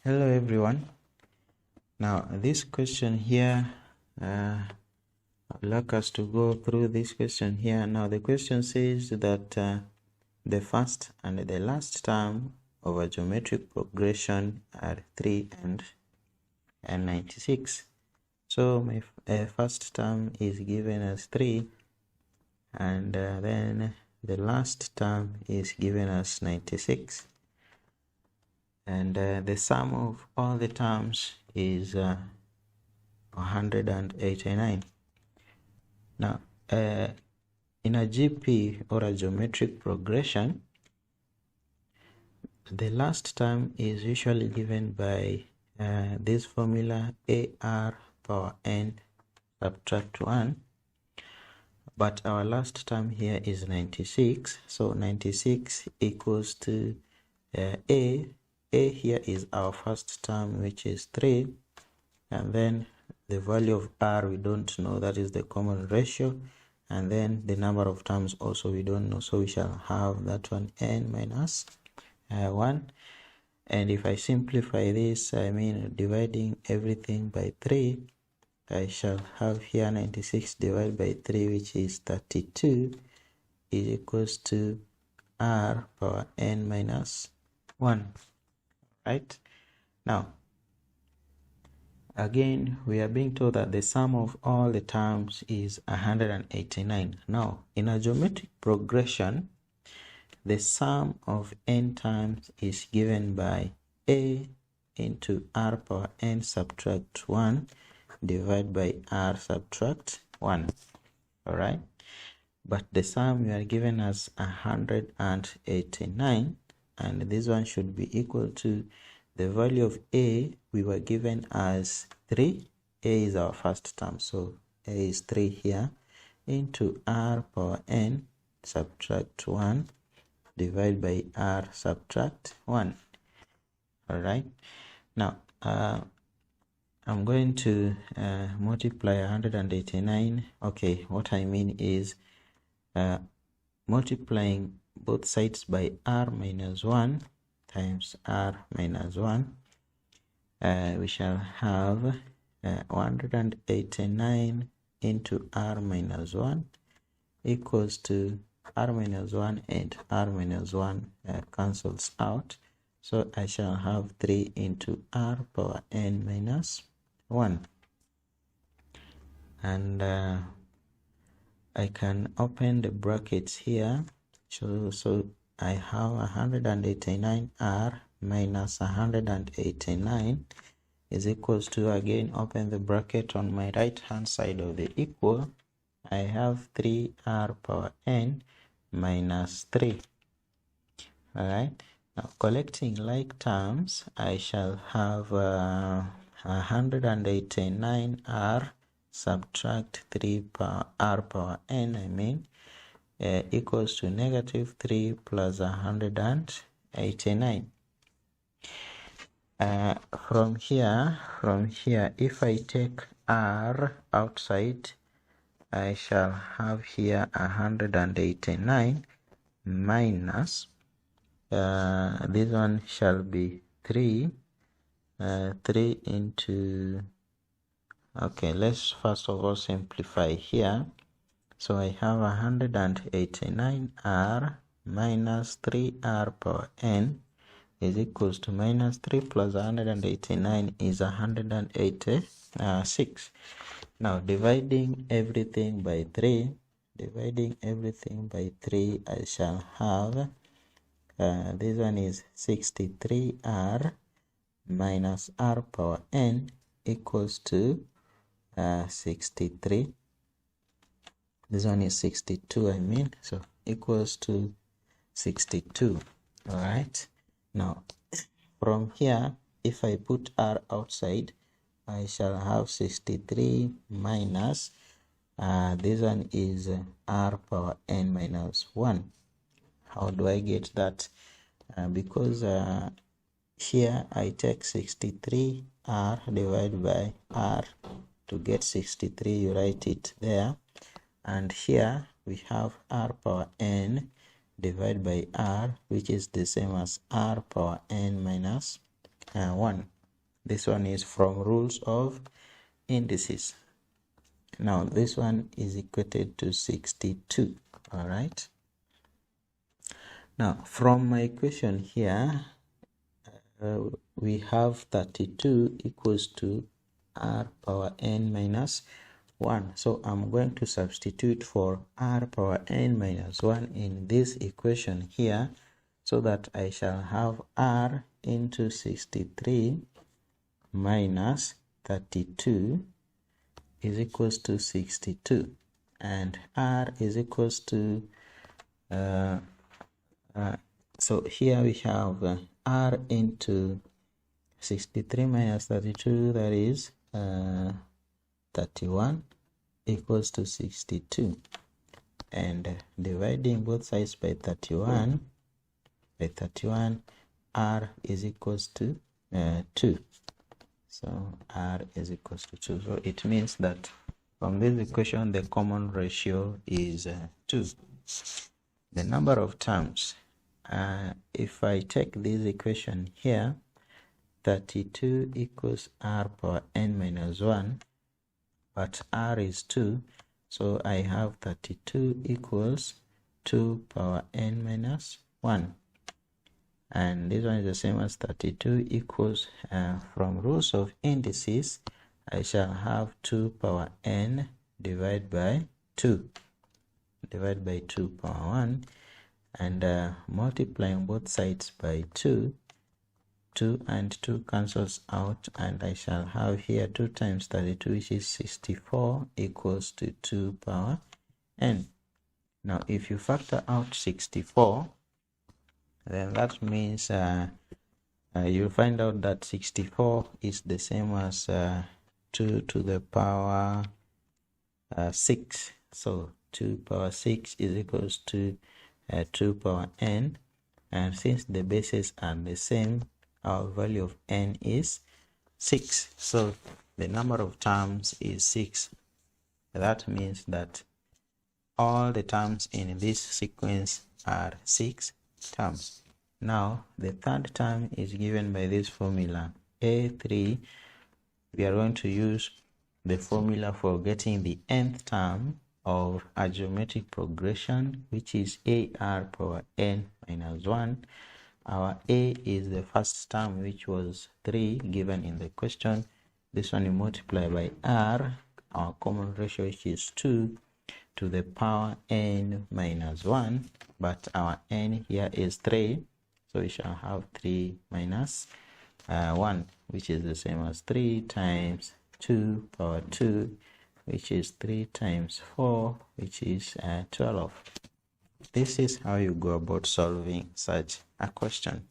Hello everyone. Now this question here, I'd like us to go through this question here. Now the question says that the first and the last term of a geometric progression are 3 and 96. So my first term is given as 3, and then the last term is given as 96. And the sum of all the terms is 189. Now, in a GP or a geometric progression, the last term is usually given by this formula AR power n subtract 1. But our last term here is 96. So 96 equals to A here is our first term, which is 3, and then the value of R we don't know, that is the common ratio, and then the number of terms also we don't know, so we shall have that one n minus 1. And if I simplify this, I mean dividing everything by 3, I shall have here 96 divided by 3, which is 32, is equals to R power n minus 1. Right? Now, again, we are being told that the sum of all the terms is 189. Now, in a geometric progression, the sum of n terms is given by A into R power n subtract 1 divided by R subtract 1. Alright? But the sum we are given as 189, and this one should be equal to the value of A we were given as 3. A is our first term, so A is 3 here, into R power n subtract 1 divided by R subtract 1. Alright, now I'm going to multiply 189. Okay, what I mean is multiplying both sides by R minus 1 times R minus 1, we shall have 189 into R minus 1 equals to R minus 1, and R minus 1 cancels out. So I shall have 3 into R power n minus 1. And I can open the brackets here. So I have 189R minus 189 is equals to, again, open the bracket on my right hand side of the equal, I have 3R power n minus 3. Alright, now collecting like terms, I shall have 189R subtract 3 power R power n, equals to negative 3 plus 189. From here, if I take R outside, I shall have here 189 minus, this one shall be 3 into, okay, let's first of all simplify here. So I have 189R minus 3R power n is equals to minus 3 plus 189 is 186. Now dividing everything by 3, I shall have, this one is 63R minus R power n equals to 63. This one is 62, so equals to 62. Alright, now from here, if I put R outside, I shall have 63 minus, this one is R power n minus 1. How do I get that? Because here I take 63R divided by R. To get 63, you write it there. And here we have R power n divided by R, which is the same as R power n minus 1. This one is from rules of indices. Now this one is equated to 62. All right. Now from my equation here, we have 32 equals to r power n minus 1. So I'm going to substitute for r power n minus 1 in this equation here, so that I shall have r into 63 minus 32 is equals to 62, and r is equals to so here we have r into 63 minus 32, that is 31, equals to 62, and dividing both sides by 31, r is equals to 2. So r is equals to 2. So it means that from this equation the common ratio is 2. The number of terms, if I take this equation here, 32 equals r power n minus 1, but r is 2, so I have 32 equals 2 power n minus 1. And this one is the same as 32 equals, from rules of indices, I shall have 2 power n divided by 2 power 1, and multiplying both sides by 2 and 2 cancels out, and I shall have here 2 times 32, which is 64, equals to 2 power n. Now if you factor out 64, then that means you'll find out that 64 is the same as 2 to the power 6. So 2 power 6 is equals to 2 power n, and since the bases are the same, our value of n is 6. So the number of terms is 6. That means that all the terms in this sequence are 6 terms. Now the third term is given by this formula a3. We are going to use the formula for getting the nth term of a geometric progression, which is ar power n minus 1. Our a is the first term, which was 3 given in the question. This one you multiply by r, our common ratio, which is 2 to the power n minus 1, but our n here is 3, so we shall have 3 minus 1, which is the same as 3 times 2 power 2, which is 3 times 4, which is 12. This is how you go about solving such a question.